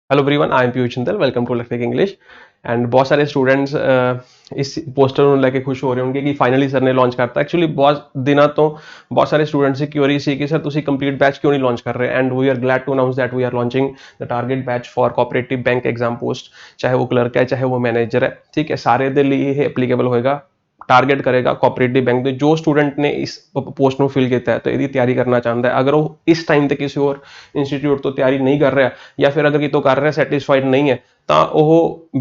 Hello everyone, I am Piyush Chintal. Welcome to let's speak English. And बहुत सारे students इस poster ਨੂੰ ਲੈ ਕੇ ਖੁਸ਼ ਹੋ ਰਹੇ ਹੋਣਗੇ ਕਿ ਫਾਈਨਲੀ ਸਰ ਨੇ ਲਾਂਚ ਕਰਤਾ। ਐਕਚੁਅਲੀ ਬਹੁਤ ਦਿਨਾਂ ਤੋਂ ਬਹੁਤ ਸਾਰੇ ਸਟੂਡੈਂਟਸ ਦੀ ਕਿਉਰੀ ਸੀ ਕਿ ਸਰ ਤੁਸੀਂ ਕੰਪਲੀਟ ਬੈਚ ਕਿਉਂ ਨਹੀਂ ਲਾਂਚ ਕਰ ਰਹੇ। And we are glad to announce that we are launching the target batch for cooperative bank exam post. चाहे वो क्लर्क है, चाहे वो मैनेजर है, ठीक है, सारे ਦੇ ਲਈ ਇਹ ਐਪਲੀਕੇਬਲ ਹੋਏਗਾ। टारगेट करेगा कोऑपरेटिव बैंक ਦੇ जो स्टूडेंट ने इस पोस्ट ਨੂੰ ਫਿਲ ਕੀਤਾ ਹੈ तो ਇਹਦੀ ਤਿਆਰੀ ਕਰਨਾ ਚਾਹੁੰਦਾ ਹੈ। ਅਗਰ ਉਹ ਇਸ ਟਾਈਮ ਤੇ ਕਿਸੇ ਹੋਰ ਇੰਸਟੀਚਿਊਟ ਤੋਂ ਤਿਆਰੀ ਨਹੀਂ ਕਰ ਰਿਹਾ ਜਾਂ ਫਿਰ ਅਗਰ ਕਿਤੋਂ ਕਰ ਰਿਹਾ ਸੈਟੀਸਫਾਈਡ ਨਹੀਂ ਹੈ ਤਾਂ ਉਹ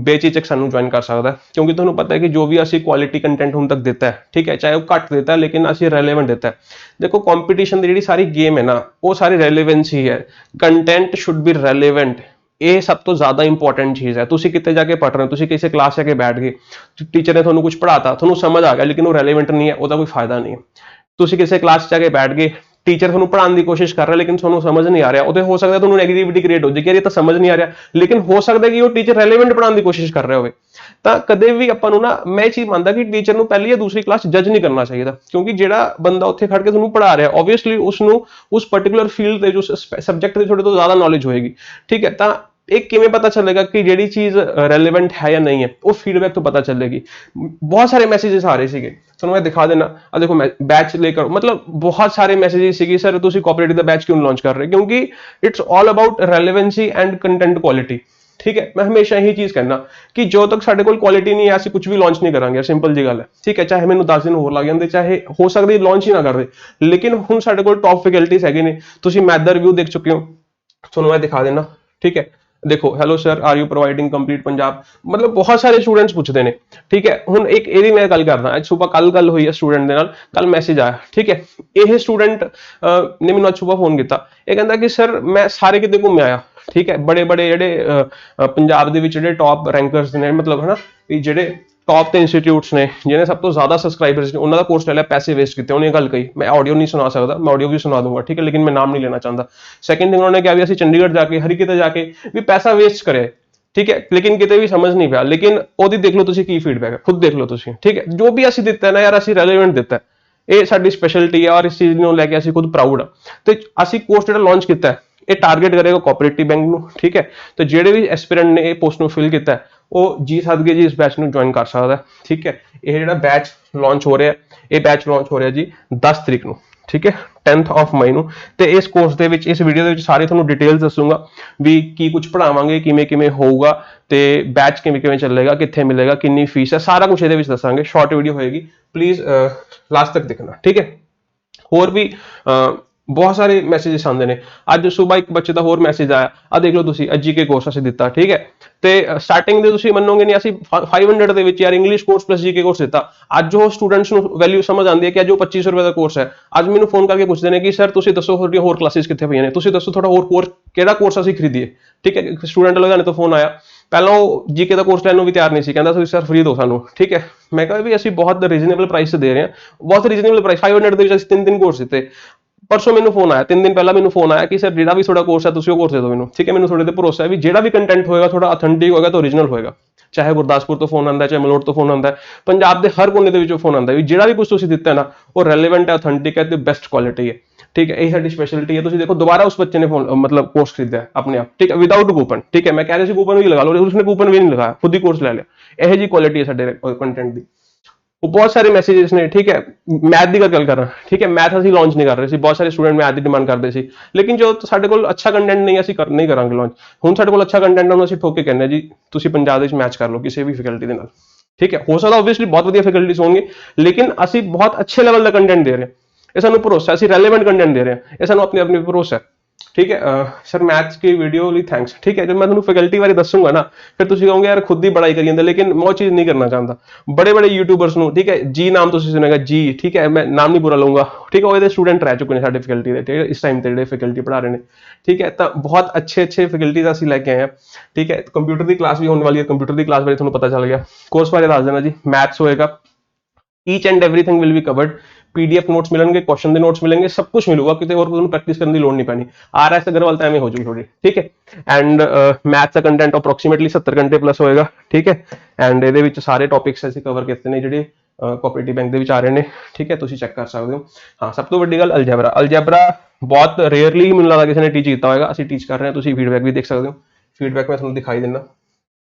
ਬੇਚਿਚਕ ਸਾਨੂੰ ਜੁਆਇਨ ਕਰ ਸਕਦਾ ਹੈ। ਕਿਉਂਕਿ ਤੁਹਾਨੂੰ ਪਤਾ ਹੈ ਕਿ ਜੋ ਵੀ ਅਸੀਂ ਕੁਆਲਿਟੀ ਕੰਟੈਂਟ ਹੁਣ ਤੱਕ ਦਿੱਤਾ ਹੈ, ਠੀਕ ਹੈ, ਚਾਹੇ ਉਹ ਘੱਟ ਦਿੱਤਾ ਹੈ ਲੇਕਿਨ ਅਸੀਂ ਰੈਲੇਵੈਂਟ ਦਿੱਤਾ ਹੈ। ਦੇਖੋ ਕੰਪੀਟੀਸ਼ਨ ਦੀ ਜਿਹੜੀ ਸਾਰੀ ਗੇਮ ਹੈ ਨਾ, ਉਹ ਸਾਰੀ ਰੈਲੇਵੈਂਸ ਹੀ ਹੈ। Content should be relevant. ਇਹ ਸਭ ਤੋਂ ਜ਼ਿਆਦਾ ਇੰਪੋਰਟੈਂਟ ਚੀਜ਼ ਹੈ। ਤੁਸੀਂ ਕਿਤੇ ਜਾ ਕੇ ਪੜ੍ਹ ਰਹੇ ਹੋ, ਤੁਸੀਂ ਕਿਸੇ ਕਲਾਸ ਜਾ ਕੇ ਬੈਠ ਗਏ, ਟੀਚਰ ਨੇ ਤੁਹਾਨੂੰ ਕੁਝ ਪੜ੍ਹਾਤਾ, ਤੁਹਾਨੂੰ ਸਮਝ ਆ ਗਿਆ ਲੇਕਿਨ ਉਹ ਰੈਲੇਵੈਂਟ ਨਹੀਂ ਹੈ, ਉਹਦਾ ਕੋਈ ਫਾਇਦਾ ਨਹੀਂ ਹੈ। ਤੁਸੀਂ ਕਿਸੇ ਕਲਾਸ ਜਾ ਕੇ ਬੈਠ ਗਏ, ਟੀਚਰ ਤੁਹਾਨੂੰ ਪੜ੍ਹਾਉਣ ਦੀ ਕੋਸ਼ਿਸ਼ ਕਰ ਰਿਹਾ ਲੇਕਿਨ ਤੁਹਾਨੂੰ ਸਮਝ ਨਹੀਂ ਆ ਰਿਹਾ, ਉਹਦੇ ਹੋ ਸਕਦਾ ਤੁਹਾਨੂੰ ਨੈਗੇਟਿਵਿਟੀ ਕ੍ਰੀਏਟ ਹੋ ਜਾਏ ਕਿ ਇਹ ਤਾਂ ਸਮਝ ਨਹੀਂ ਆ ਰਿਹਾ, ਲੇਕਿਨ ਹੋ ਸਕਦਾ ਕਿ ਉਹ ਟੀਚਰ ਰੈਲੇਵੈਂਟ ਪੜ੍ਹਾਉਣ ਦੀ ਕੋਸ਼ਿਸ਼ ਕਰ ਰਿਹਾ ਹੋਵੇ। ਤਾਂ ਕਦੇ ਵੀ ਆਪਾਂ ਨੂੰ ਨਾ, ਮੈਂ ਇਹ ਚੀਜ਼ ਮੰਨਦਾ ਕਿ ਟੀਚਰ ਨੂੰ ਪਹਿਲੀ ਜਾਂ ਦੂਸਰੀ ਕਲਾਸ ਜੱਜ ਨਹੀਂ ਕਰਨਾ ਚਾਹੀਦਾ। ਕਿਉਂਕਿ ਜਿਹੜਾ ਬੰਦਾ ਉੱਥੇ ਖੜ ਕੇ ਤੁਹਾਨੂੰ ਪੜ੍ਹਾ ਰਿਹਾ, ਆਬਵੀਅਸਲੀ ਉਸਨੂੰ ਉਸ ਪਾਰਟਿਕੂਲਰ ਫੀਲਡ ਤੇ, ਜੋ ਸਬਜੈਕਟ ਦੀ ਤੁਹਾਡੇ ਤੋਂ ਜ਼ਿਆਦਾ ਨੌਲੇਜ ਹੋਏਗੀ, ਠੀਕ ਹੈ। ਤਾਂ एक किमें पता चलेगा कि जेडी चीज रेलेवेंट है या नहीं है, वो फीडबैक तो पता चलेगी। बहुत सारे मैसेजेस आ रहे ਸੀਗੇ, ਤੁਹਾਨੂੰ ਮੈਂ ਦਿਖਾ ਦੇਣਾ। ਆ ਦੇਖੋ, बैच लेकर मतलब बहुत सारे मैसेजेस ਸੀਗੇ, सर ਤੁਸੀਂ कोऑपरेटिव दा बैच क्यों लॉन्च कर रहे, क्योंकि it's all about relevancy and content quality. ठीक है, मैं हमेशा यही चीज कहना कि जो तक ਸਾਡੇ ਕੋਲ ਕੁਆਲਿਟੀ ਨਹੀਂ ਹੈ ਅਸੀਂ ਕੁਝ ਵੀ ਲਾਂਚ ਨਹੀਂ ਕਰਾਂਗੇ। ਸਿੰਪਲ ਜੀ ਗੱਲ ਹੈ, ਠੀਕ ਹੈ। ਚਾਹੇ ਮੈਨੂੰ 10 ਦਿਨ ਹੋਰ ਲੱਗ ਜਾਂਦੇ, ਚਾਹੇ ਹੋ ਸਕਦੀ ਲਾਂਚ ਹੀ ਨਾ ਕਰਦੇ, ਲੇਕਿਨ ਹੁਣ ਸਾਡੇ ਕੋਲ ਟੌਪ ਫੈਕਲਟੀਜ਼ ਹੈਗੇ ਨੇ। ਤੁਸੀਂ ਮੈਥ ਦਾ ਰਿਵਿਊ ਦੇਖ ਚੁੱਕੇ ਹੋ, ਤੁਹਾਨੂੰ ਮੈਂ ਦਿਖਾ ਦੇਣਾ, ठीक है। देखो, hello sir, are you providing complete Punjab, मतलब बहुत सारे स्टूडेंट्स पूछते हैं, ठीक है। हुण एक ये मैं गल करदा, अज सुबह कल गल हुई है स्टूडेंट दे नाल, कल मैसेज आया, ठीक है। ये स्टूडेंट ने मैनूं अज सुबह फोन किया, ये कहंदा कि सर मैं सारे किते घूम आया, ठीक है। बड़े बड़े जिहड़े पंजाब दे विच जिहड़े टॉप रैंकर्स ने, मतलब है ना, जिहड़े टॉप के इंस्टीट्यूट्स ने जिन्हें सब तो ज्यादा सबसक्राइबर्स ने, उन्होंने कोर्स ले लिया, पैसे वेस्ट किए। उन्हें गल कही, मैं ऑडियो नहीं सुना सकता, मैं ऑडियो भी सुना दूंगा, ठीक है, लेकिन मैं नाम नहीं लेना चाहता। सेकंड थिंग उन्होंने कहा भी असं चंडीगढ़ जाके हर किते जाके भी पैसा वेस्ट करे, ठीक है, लेकिन किते भी समझ नहीं पाया। लेकिन ओदी देख लो तुसी की फीडबैक है, खुद देख लो तुसी, ठीक है। जो भी असं दिता है ना यार, असं रेलेवेंट दिता है, ये साडी स्पैशलिटी है और इस चीज़ ਨੂੰ ਲੈ ਕੇ ਅਸੀਂ खुद प्राउड हाँ। तो ਅਸੀਂ कोर्स ਜਿਹੜਾ ਲਾਂਚ ਕੀਤਾ ਹੈ, ਇਹ टारगेट करेगा कोऑपरेटिव बैंक ਨੂੰ, ठीक है। तो ਜਿਹੜੇ ਵੀ एस्पिरेंट ने ਇਹ पोस्ट ਨੂੰ ਫਿਲ ਕੀਤਾ ਹੈ, ਉਹ ਜੀ ਸਦਕੇ ਜੀ ਇਸ ਬੈਚ ਨੂੰ ਜੁਆਇਨ ਕਰ ਸਕਦਾ, ਠੀਕ ਹੈ। ਇਹ ਜਿਹੜਾ ਬੈਚ ਲਾਂਚ ਹੋ ਰਿਹਾ, ਇਹ ਬੈਚ ਲਾਂਚ ਹੋ ਰਿਹਾ ਜੀ 10 ਤਰੀਕ ਨੂੰ, ਠੀਕ ਹੈ, 10th of ਮਈ ਨੂੰ। ਤੇ ਇਸ ਕੋਰਸ ਦੇ ਵਿੱਚ, ਇਸ ਵੀਡੀਓ ਦੇ ਵਿੱਚ ਸਾਰੇ ਤੁਹਾਨੂੰ ਡਿਟੇਲਸ ਦੱਸੂਗਾ ਵੀ ਕੀ ਕੁਝ ਪੜਾਵਾਂਗੇ, ਕਿਵੇਂ ਕਿਵੇਂ ਹੋਊਗਾ, ਤੇ ਬੈਚ ਕਿਵੇਂ ਕਿਵੇਂ ਚੱਲੇਗਾ, ਕਿੱਥੇ ਮਿਲੇਗਾ, ਕਿੰਨੀ ਫੀਸ ਹੈ, ਸਾਰਾ ਕੁਝ ਇਹਦੇ ਵਿੱਚ ਦੱਸਾਂਗੇ। ਸ਼ਾਰਟ ਵੀਡੀਓ ਹੋਏਗੀ, ਪਲੀਜ਼ ਲਾਸਟ ਤੱਕ ਦੇਖਣਾ, ठीक है। ਹੋਰ ਵੀ बहुत सारे मैसेजेस आते हैं। अज सुबह एक बच्चे का होर मैसेज आया, आ देख लो तुसी, जीके कोर्स असीं दिता, ठीक है। तो स्टार्टिंग दे तुसी मनोगे नहीं, असीं 500 दे विच यार English course plus GK course दिता। अज वो स्टूडेंट्स नूं वैल्यू समझ आती है कि अज वो 2500 रुपए का कोर्स है। अज मैनूं फोन करके पुछदे ने कि सर तुसी दसो तुहाडीआं होर क्लासेस कित्थे पईआं ने, तुसी दसो तुहाडा होर कोर्स किहड़ा कोर्स असीं खरीदीए, ठीक है। स्टूडेंट लुधियाने तो फोन आया, पहला वो जीके का कोर्स लैण नूं भी तैयार नहीं सी, कहंदा तुसीं सर फ्री दो सानूं, ठीक है। मैं कहा भी असीं बहुत रीजनेबल प्राइस दे रहे हैं, बहुत रीजनेबल प्राइस। 500 दे विच असीं 3 कोर्स दित्ते। परसों मैंने फोन आया, 3 दिन पहला मैंने फोन आया कि सर जो भी थोड़ा कोर्स है तुम वो कोर्स दे दो मैनू, ठीक है। मैंने थोड़े भरोसा है भी जो भी कंटेंट होगा थोड़ा ऑथेंटिक होगा तो ओरिजिनल होगा। चाहे गुरदासपुर तो फोन आता है, चाहे मलोट तो फोन आता है, पंजाब के हर कोने के फोन आता है, जो भी कुछ तुम दिता है ना वो रेलेवेंट है, ऑथेंटिक है, तो बेस्ट क्वालिटी है, ठीक है। यही साडी स्पैशलिटी है। तुम देखो दोबारा उस बच्चे ने फोन मतलब कोर्स खरीदा है अपने आप, ठीक है, विदाउट कूपन, ठीक है। मैं कह रही थी कूपन भी लगा लो, उसने कूपन भी नहीं लगाया, खुद ही कोर्स ले लिया। यही जी क्वालिटी है साडे कंटेंट की। वो बहुत सारे मैसेजेस ने, ठीक है। मैथ की गल कर रहा, ठीक है, मैथ असीं लॉन्च नहीं कर रहे सी, बहुत सारे स्टूडेंट मैथ की डिमांड करते सी, लेकिन जो साडे कोल अच्छा कंटेंट नहीं असीं नहीं करांगे लॉन्च। हुण साडे कोल अच्छा कंटेंट है, असीं ठोक के कहने जी तुसीं पंजाब विच मैच कर लो किसी भी फैकल्टी दे नाल, ठीक है। हो सकदा ओबवियसली बहुत वधिया फैकल्टीज होणगे, लेकिन असीं बहुत अच्छे लेवल का कंटेंट दे रहे हैं, ये सानूं भरोसा है। असीं रेलेवेंट कंटेंट दे रहे हैं, ये सानूं अपने अपने भरोसा है, ठीक है। सर मैथ्स की वीडियो लिए थैंक्स, ठीक है। जब मैं तुहानूं फैकल्टी बारे दसूंगा ना, फिर तुसीं कहोगे यार खुद ही बड़ाई करी जांदे, लेकिन मैं वो चीज़ नहीं करना चाहता। बड़े बड़े यूट्यूबर्स नूं, ठीक है, जी नाम तुसीं सुनेगा जी, ठीक है, मैं नाम नहीं बुरा लूंगा, ठीक है। वो स्टूडेंट रह चुके हैं साडे फैकल्टी दे, ठीक है, इस टाइम ते जिहड़े फैकल्टी पढ़ा रहे हैं, ठीक है। तो बहुत अच्छे अच्छे फैकल्टीज असीं लैके आए हैं, ठीक है। कंप्यूटर की क्लास भी होने वाली है, कंप्यूटर की क्लास बारे तुहानूं पता चल गया। कोर्स बारे दस देना जी, मैथ्स होएगा, each and everything will be covered. PDF notes मिलेंगे, क्वेश्चन के नोट्स मिलेंगे, सब कुछ मिलेगा, कितने और प्रैक्टिस करने की लोड़ नहीं पैनी। आरएस अग्रवाल टाइम हो जाएगी थोड़ी, ठीक है। एंड मैथ्स का कंटेंट अप्रोक्सीमेटली 70 घंटे प्लस होएगा, ठीक है। एंड ये सारे टॉपिक्स ऐसे कवर किए हैं जो कोऑपरेटिव बैंक के आ रहे हैं, ठीक है, तुम चेक कर सकते हो। हाँ, सब तो वड्डी गल अलजैबरा। अलजैबरा बहुत रेयरली मैनूं लगदा किसी ने टीच किया होगा, असीं टीच कर रहे हैं, तुसीं फीडबैक भी देख सकते हो, फीडबैक मैं ਤੁਹਾਨੂੰ ਦਿਖਾਈ ਦਿੰਦਾ,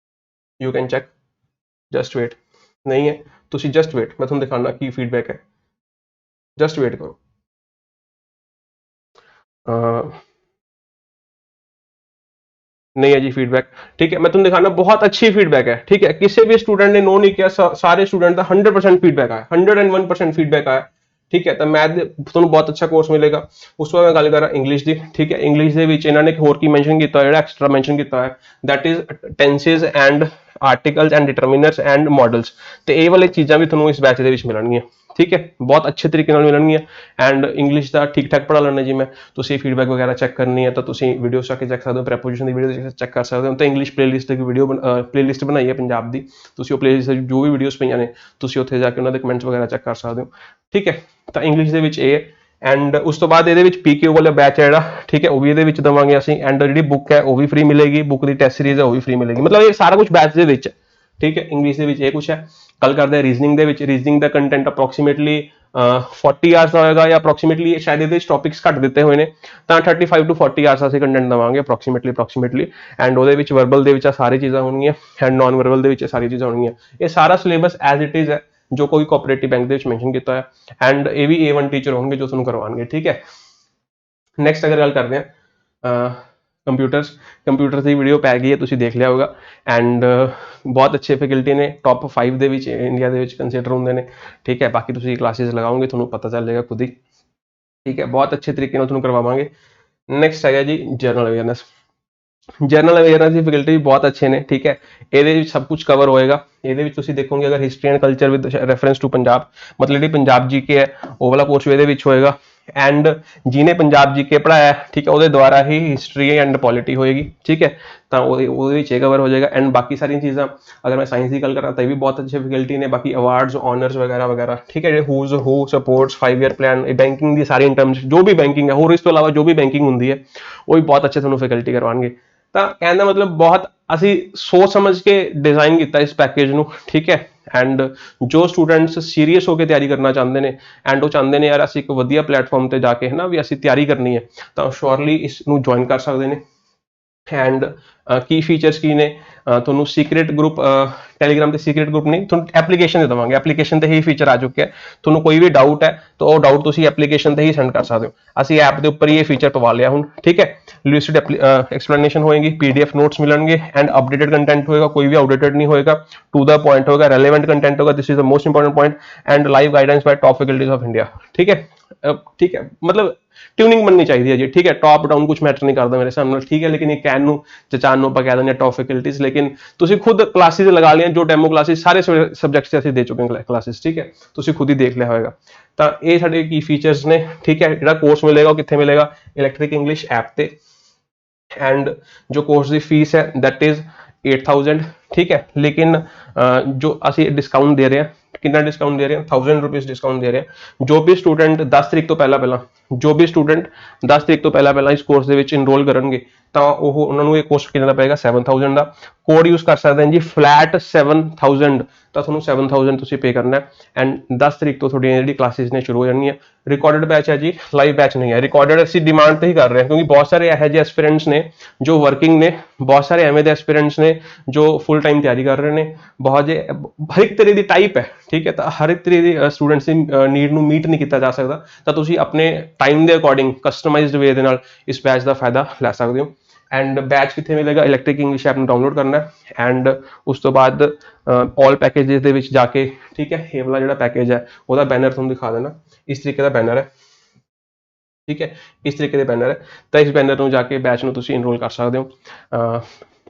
you can check, just wait. ਨਹੀਂ ਹੈ, ਤੁਸੀਂ ਜਸਟ ਵੇਟ, ਮੈਂ ਤੁਹਾਨੂੰ ਦਿਖਾਣਾ ਕੀ ਫੀਡਬੈਕ ਹੈ, ਜਸਟ ਵੇਟ ਕਰੋ। नहीं है जी फीडबैक, ठीक है, मैं तुम्हें दिखाना, बहुत अच्छी फीडबैक है, ठीक है, किसी भी स्टूडेंट ने नो नहीं किया, सारे स्टूडेंट का 100% फीडबैक आया, 101% फीडबैक आया, ठीक है। तो मैथ ਤੁਹਾਨੂੰ बहुत अच्छा कोर्स मिलेगा। ਉਸ ਤੋਂ ਬਾਅਦ ਮੈਂ ਗੱਲ ਕਰਾਂ ਇੰਗਲਿਸ਼ ਦੀ, ਠੀਕ ਹੈ, ਇੰਗਲਿਸ਼ ਦੇ ਵਿੱਚ ਇਹਨਾਂ ਨੇ ਹੋਰ ਕੀ ਮੈਂਸ਼ਨ ਕੀਤਾ ਹੋਇਆ, ਜਿਹੜਾ ਐਕਸਟਰਾ ਮੈਂਸ਼ਨ ਕੀਤਾ ਹੈ, that is tenses and articles and determiners and modals, ਤੇ ਇਹ ਵਾਲੀ ਚੀਜ਼ਾਂ ਵੀ ਤੁਹਾਨੂੰ ਇਸ ਬੈਚ ਦੇ ਵਿੱਚ ਮਿਲਣਗੀਆਂ, ठीक है, बहुत अच्छे तरीके ਨਾਲ ਮਿਲਣਗੀਆਂ। ਐਂਡ ਇੰਗਲਿਸ਼ ਦਾ ਠੀਕ ਠਾਕ ਪੜ੍ਹਾ ਲੈਣਾ ਜੀ ਮੈਂ, ਤੁਸੀਂ ਫੀਡਬੈਕ ਵਗੈਰਾ ਚੈੱਕ ਕਰਨੀ ਹੈ ਤਾਂ ਤੁਸੀਂ ਵੀਡੀਓ ਜਾ ਕੇ ਚੈੱਕ ਸਕਦੇ ਹੋ, ਪ੍ਰੈਪੋਜੀਸ਼ਨ ਦੀ ਵੀਡੀਓ ਚੈੱਕ ਕਰ ਸਕਦੇ ਹੋ। ਤਾਂ ਇੰਗਲਿਸ਼ ਪਲੇਲਿਸਟ ਦੀ ਵੀਡੀਓ ਪਲੇਲਿਸਟ ਬਣਾਈ ਹੈ ਪੰਜਾਬ ਦੀ, ਤੁਸੀਂ ਉਹ ਪਲੇਲਿਸਟ ਜੋ ਵੀ ਵੀਡੀਓਜ਼ ਪਈਆਂ ਨੇ ਤੁਸੀਂ ਉੱਥੇ ਜਾ ਕੇ ਉਹਨਾਂ ਦੇ ਕਮੈਂਟਸ ਵਗੈਰਾ ਚੈੱਕ ਕਰ ਸਕਦੇ ਹੋ, ਠੀਕ ਹੈ। ਤਾਂ ਇੰਗਲਿਸ਼ ਦੇ ਵਿੱਚ ਇਹ, ਐਂਡ ਉਸ ਤੋਂ ਬਾਅਦ ਇਹਦੇ ਵਿੱਚ ਪੀਕਿਊ ਵਾਲਾ ਬੈਚ ਹੈ ਜਿਹੜਾ, ਠੀਕ ਹੈ, ਉਹ ਵੀ ਇਹਦੇ ਵਿੱਚ ਦੇਵਾਂਗੇ ਅਸੀਂ। ਐਂਡ ਜਿਹੜੀ ਬੁੱਕ ਹੈ ਉਹ ਵੀ ਫ੍ਰੀ ਮਿਲੇਗੀ, ਬੁੱਕ ਦੀ ਟੈਸਟ ਸੀਰੀਜ਼ ਹੈ ਉਹ ਵੀ ਫ੍ਰੀ ਮਿਲੇਗੀ, ਮਤਲਬ ਇਹ ਸਾਰਾ ਕੁਝ ਬੈਚ ਦੇ ਵਿੱਚ, ਠੀਕ ਹੈ। ਇੰਗਲਿਸ਼ ਦੇ ਵਿੱਚ ਇਹ ਕੁਛ ਹੈ। ਗੱਲ ਕਰਦੇ ਹਾਂ ਰੀਜ਼ਨਿੰਗ ਦੇ ਵਿੱਚ, ਰੀਜ਼ਨਿੰਗ ਦਾ ਕੰਟੈਂਟ ਅਪਰੋਕਸੀਮੇਟਲੀ 40 ਆਵਰਸ ਦਾ ਹੋਏਗਾ, ਜਾਂ ਅਪਰੋਕਸੀਮੇਟਲੀ ਸ਼ਾਇਦ ਇਹਦੇ ਵਿੱਚ ਟੌਪਿਕਸ ਘੱਟ ਦਿੱਤੇ ਹੋਏ ਨੇ, ਤਾਂ 35 to 40 ਆਵਰਸ ਅਸੀਂ ਕੰਟੈਂਟ ਦੇਵਾਂਗੇ ਅਪਰੋਕਸੀਮੇਟਲੀ। ਐਂਡ ਉਹਦੇ ਵਿੱਚ ਵਰਬਲ ਦੇ ਵਿੱਚ ਆ ਸਾਰੀ ਚੀਜ਼ਾਂ ਹੋਣਗੀਆਂ, ਐਂਡ ਨਾਨ ਵਰਬਲ ਦੇ ਵਿੱਚ ਸਾਰੀ ਚੀਜ਼ਾਂ ਹੋਣਗੀਆਂ। ਇਹ ਸਾਰਾ ਸਿਲੇਬਸ ਐਜ਼ ਇਟ ਇਜ਼ ਹੈ ਜੋ ਕੋਈ ਕੋਆਪਰੇਟਿਵ ਬੈਂਕ ਦੇ ਵਿੱਚ ਮੈਂਸ਼ਨ ਕੀਤਾ ਹੈ। ਐਂਡ ਇਹ ਵੀ A1 ਟੀਚਰ ਹੋਣਗੇ ਜੋ ਤੁਹਾਨੂੰ ਕਰਵਾਉਣਗੇ, ਠੀਕ ਹੈ। ਨੈਕਸਟ ਅਗਰ ਗੱਲ ਕਰਦੇ ਹਾਂ ਕੰਪਿਊਟਰਸ ਦੀ ਵੀਡੀਓ ਪੈ ਗਈ ਹੈ, ਤੁਸੀਂ ਦੇਖ ਲਿਆ ਹੋਗਾ। ਐਂਡ ਬਹੁਤ ਅੱਛੇ ਫੈਕਲਟੀ ਨੇ, ਟੌਪ 5 ਦੇ ਵਿੱਚ ਇੰਡੀਆ ਦੇ ਵਿੱਚ ਕੰਸੀਡਰ ਹੁੰਦੇ ਨੇ, ਠੀਕ ਹੈ। ਬਾਕੀ ਤੁਸੀਂ ਕਲਾਸਿਸ ਲਗਾਓਗੇ ਤੁਹਾਨੂੰ ਪਤਾ ਚੱਲ ਜਾਏਗਾ ਖੁਦ ਹੀ, ਠੀਕ ਹੈ। ਬਹੁਤ ਅੱਛੇ ਤਰੀਕੇ ਨਾਲ ਤੁਹਾਨੂੰ ਕਰਵਾਵਾਂਗੇ। ਨੈਕਸਟ ਹੈਗਾ ਜੀ ਜਨਰਲ ਅਵੇਅਰਨੈਸ। ਜਨਰਲ ਅਵੇਅਰਨੈਸ ਦੀ ਫੈਕਲਟੀ ਵੀ ਬਹੁਤ ਅੱਛੇ ਨੇ, ਠੀਕ ਹੈ। ਇਹਦੇ ਵਿੱਚ ਸਭ ਕੁਝ ਕਵਰ ਹੋਏਗਾ। ਇਹਦੇ ਵਿੱਚ ਤੁਸੀਂ ਦੇਖੋਗੇ ਅਗਰ history and culture with reference to Punjab, ਮਤਲਬ ਜਿਹੜੀ ਪੰਜਾਬ ਜੀਕੇ ਹੈ ਉਹ ਵਾਲਾ ਕੋਰਸ ਵੀ ਇਹਦੇ ਵਿੱਚ ਹੋਏਗਾ। ਐਂਡ ਜਿਹਨੇ ਪੰਜਾਬ ਜੀਕੇ ਪੜ੍ਹਾਇਆ, ਠੀਕ ਹੈ, ਉਹਦੇ ਦੁਆਰਾ ਹੀ ਹਿਸਟਰੀ ਐਂਡ ਪੋਲਿਟੀ ਹੋਏਗੀ, ਠੀਕ ਹੈ। ਤਾਂ ਉਹਦੇ ਵਿੱਚ ਇਹ ਕਵਰ ਹੋ ਜਾਏਗਾ। ਐਂਡ ਬਾਕੀ ਸਾਰੀਆਂ ਚੀਜ਼ਾਂ, ਅਗਰ ਮੈਂ ਸਾਇੰਸ ਦੀ ਗੱਲ ਕਰਾਂ ਤਾਂ ਇਹ ਵੀ ਬਹੁਤ ਅੱਛੇ ਫੈਕਲਟੀ ਨੇ। ਬਾਕੀ ਅਵਾਰਡਸ, ਆਨਰਸ ਵਗੈਰਾ ਵਗੈਰਾ, ਠੀਕ ਹੈ, ਜਿਹੜੇ ਹੂ ਸਪੋਰਟਸ 5 ਈਅਰ ਪਲਾਨ, ਬੈਂਕਿੰਗ ਦੀ ਸਾਰੀ ਟਰਮਸ, ਜੋ ਵੀ ਬੈਂਕਿੰਗ ਹੈ, ਹੋਰ ਇਸ ਤੋਂ ਇਲਾਵਾ ਜੋ ਵੀ ਬੈਂਕਿੰਗ ਹੁੰਦੀ ਹੈ ਉਹ ਵੀ ਬਹੁਤ ਅੱਛੇ ਤੁਹਾਨੂੰ ਫੈਕਲਟੀ ਕਰਵਾਉਣਗੇ। ਤਾਂ ਕਹਿਣ ਦਾ ਮਤਲਬ ਬਹੁਤ ਅਸੀਂ ਸੋਚ ਸਮਝ ਕੇ ਡਿਜ਼ਾਈਨ ਕੀਤਾ ਇਸ ਪੈਕੇਜ ਨੂੰ, ਠੀਕ ਹੈ। ਐਂਡ ਜੋ ਸਟੂਡੈਂਟਸ ਸੀਰੀਅਸ ਹੋ ਕੇ ਤਿਆਰੀ ਕਰਨਾ ਚਾਹੁੰਦੇ ਨੇ, ਐਂਡ ਉਹ ਚਾਹੁੰਦੇ ਨੇ ਯਾਰ ਅਸੀਂ ਇੱਕ ਵਧੀਆ ਪਲੇਟਫਾਰਮ ਤੇ ਜਾ ਕੇ ਹੈ ਨਾ ਵੀ ਅਸੀਂ ਤਿਆਰੀ ਕਰਨੀ ਹੈ, ਤਾਂ ਸ਼ੋਰਲੀ ਇਸ ਨੂੰ ਜੁਆਇਨ ਕਰ ਸਕਦੇ ਨੇ। ਐਂਡ ਕੀ ਫੀਚਰਸ ਕੀ ਨੇ, ਤੁਹਾਨੂੰ ਸੀਕ੍ਰੇਟ ਗਰੁੱਪ, ਟੈਲੀਗ੍ਰਾਮ ਤੇ ਸੀਕ੍ਰੇਟ ਗਰੁੱਪ ਨਹੀਂ, ਤੁਹਾਨੂੰ ਐਪਲੀਕੇਸ਼ਨ ਦੇ ਦੇਵਾਂਗੇ। ਐਪਲੀਕੇਸ਼ਨ ਤੇ ਹੀ ਫੀਚਰ ਆ ਚੁੱਕਿਆ ਹੈ। ਤੁਹਾਨੂੰ ਕੋਈ ਵੀ ਡਾਊਟ ਹੈ ਤਾਂ ਉਹ ਡਾਊਟ ਤੁਸੀਂ ਐਪਲੀਕੇਸ਼ਨ ਤੇ ਹੀ ਸੈਂਡ ਕਰ ਸਕਦੇ ਹੋ। ਅਸੀਂ ਐਪ ਦੇ ਉੱਪਰ ਹੀ ਇਹ ਫੀਚਰ ਪਵਾ ਲਿਆ ਹੁਣ, ਠੀਕ ਹੈ। ਲਿਸਟਡ ਐਕਸਪਲੇਨੇਸ਼ਨ ਹੋਏਗੀ, PDF ਨੋਟਸ ਮਿਲਣਗੇ, ਐਂਡ ਅਪਡੇਟਡ ਕੰਟੈਂਟ ਹੋਏਗਾ, ਕੋਈ ਵੀ ਆਊਟਡੇਟਡ ਨਹੀਂ ਹੋਏਗਾ, ਟੂ ਦਾ ਪੁਆਇੰਟ ਹੋਏਗਾ, ਰੈਲੇਵੈਂਟ ਕੰਟੈਂਟ ਹੋਗਾ, this is the most important point, and live guidance bye top faculties of India, ठीक है। ठीक है, मतलब ट्यूनिंग बननी चाहिए जी, ठीक है। टॉप डाउन कुछ मैटर नहीं करता मेरे सामने, ठीक है। लेकिन ये कैन ਨੂੰ ਚਚਾਨ ਨੂੰ ਆਪਾਂ ਕਹਿ ਦਿੰਦੇ ਟੌਪ ਫੈਕਲਟੀਜ਼, ਲੇਕਿਨ ਤੁਸੀਂ ਖੁਦ ਕਲਾਸਿਸ ਲਗਾ ਲਿਆ, ਜੋ ਡੈਮੋ ਕਲਾਸਿਸ ਸਾਰੇ ਸਬਜੈਕਟਸ ਤੇ ਅਸੀਂ ਦੇ ਚੁੱਕੇ ਹਾਂ ਕਲਾਸਿਸ, ਠੀਕ ਹੈ, ਤੁਸੀਂ ਖੁਦ ਹੀ ਦੇਖ ਲਿਆ ਹੋਵੇਗਾ। ਤਾਂ ਇਹ ਸਾਡੇ ਕੀ ਫੀਚਰਸ ਨੇ, ਠੀਕ ਹੈ। ਜਿਹੜਾ ਕੋਰਸ ਮਿਲੇਗਾ ਉਹ ਕਿੱਥੇ ਮਿਲੇਗਾ, ਇਲੈਕਟ੍ਰਿਕ ਇੰਗਲਿਸ਼ ਐਪ ਤੇ। ਐਂਡ ਜੋ ਕੋਰਸ ਦੀ ਫੀਸ ਹੈ ਦੈਟ ਇਜ਼ 8000, ਠੀਕ ਹੈ। ਲੇਕਿਨ ਜੋ ਅਸੀਂ ਡਿਸਕਾਊਂਟ ਦੇ ਰਹੇ ਹਾਂ, ਕਿੰਨਾ ਡਿਸਕਾਊਂਟ ਦੇ ਰਹੇ ਹਾਂ, 1000 ਰੁਪੀਜ਼ ਡਿਸਕਾਊਂਟ ਦੇ ਰਹੇ ਹਾਂ। ਜੋ ਵੀ ਸਟੂਡੈਂਟ 10 ਤਰੀਕ ਤੋਂ ਪਹਿਲਾਂ ਜੋ ਵੀ ਸਟੂਡੈਂਟ 10 ਤਰੀਕ ਤੋਂ ਪਹਿਲਾਂ ਇਸ ਕੋਰਸ ਦੇ ਵਿੱਚ ਇਨਰੋਲ ਕਰਨਗੇ ਤਾਂ ਉਹਨਾਂ ਨੂੰ ਇਹ ਕੋਰਸ ਕਿੰਨਾ ਪਏਗਾ, 7000 ਦਾ। ਕੋਡ ਯੂਜ਼ ਕਰ ਸਕਦੇ ਹਾਂ ਜੀ, ਫਲੈਟ 7000, ਤਾਂ ਤੁਹਾਨੂੰ 7000 ਤੁਸੀਂ ਪੇ ਕਰਨਾ ਹੈ। ਐਂਡ 10 ਤਰੀਕ ਤੋਂ ਤੁਹਾਡੀਆਂ ਜਿਹੜੀ ਕਲਾਸਿਸ ਨੇ ਸ਼ੁਰੂ ਹੋ ਜਾਣਗੀਆਂ। ਰਿਕਾਰਡਡ ਬੈਚ ਹੈ ਜੀ, ਲਾਈਵ ਬੈਚ ਨਹੀਂ ਹੈ। ਰਿਕਾਰਡਡ ਅਸੀਂ ਡਿਮਾਂਡ ਤੇ ਹੀ ਕਰ ਰਹੇ ਹਾਂ ਕਿਉਂਕਿ ਬਹੁਤ ਸਾਰੇ ਇਹੋ ਜਿਹੇ ਐਸਪੀਰੈਂਟਸ ਨੇ ਜੋ ਵਰਕਿੰਗ ਨੇ, ਬਹੁਤ ਸਾਰੇ ਐਵੇਂ ਦੇ ਐਸਪੀਰੈਂਟਸ ਨੇ ਜੋ ਫੁੱਲ ਟਾਈਮ ਤਿਆਰੀ ਕਰ ਰਹੇ ਨੇ। ਬਹੁਤ ਜੇ ਹਰ ਇੱਕ ਤਰ੍ਹਾਂ ਦੀ ਟਾਈਪ ਹੈ, ਠੀਕ ਹੈ। ਤਾਂ ਹਰ ਇੱਕ ਤਰ੍ਹਾਂ ਦੀ ਸਟੂਡੈਂਟਸ ਦੀ ਨੀਡ ਨੂੰ ਮੀਟ ਨਹੀਂ ਕੀਤਾ ਜਾ ਸਕਦਾ, ਤਾਂ ਤੁਸੀਂ ਆਪਣੇ ਟਾਈਮ ਦੇ ਅਕੋਰਡਿੰਗ ਕਸਟਮਾਈਜ਼ਡ ਵੇ ਦੇ ਨਾਲ ਇਸ ਬੈਚ ਦਾ ਫਾਇਦਾ ਲੈ ਸਕਦੇ ਹੋ। ਐਂਡ ਬੈਚ ਕਿੱਥੇ ਮਿਲੇਗਾ, ਇਲੈਕਟ੍ਰਿਕ ਇੰਗਲਿਸ਼ ਐਪ ਨੂੰ ਡਾਊਨਲੋਡ ਕਰਨਾ ਐਂਡ ਉਸ ਤੋਂ ਬਾਅਦ ਆਲ ਪੈਕੇजेस ਦੇ ਵਿੱਚ ਜਾ ਕੇ, ਠੀਕ ਹੈ, ਇਹ ਵਾਲਾ ਜਿਹੜਾ ਪੈਕੇਜ ਹੈ ਉਹਦਾ ਬੈਨਰ ਤੁਹਾਨੂੰ ਦਿਖਾ ਦੇਣਾ। ਇਸ ਤਰੀਕੇ ਦਾ ਬੈਨਰ ਹੈ, ਠੀਕ ਹੈ, ਇਸ ਤਰੀਕੇ ਦੇ ਬੈਨਰ ਹੈ। ਤਾਂ ਇਸ ਬੈਨਰ ਨੂੰ ਜਾ ਕੇ ਬੈਚ ਨੂੰ ਤੁਸੀਂ ਇਨਰੋਲ ਕਰ ਸਕਦੇ ਹੋ।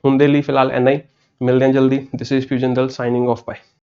ਹੁਣ ਦੇ ਲਈ ਫਿਲਹਾਲ ਇੰਨਾ ਹੀ, ਮਿਲਦੇ ਹਾਂ ਜਲਦੀ। ਦਿਸ ਇਜ਼ ਫਿਊਜ਼ਨ ਦਲ ਸਾਈਨਿੰਗ ਆਫ, ਬਾਏ।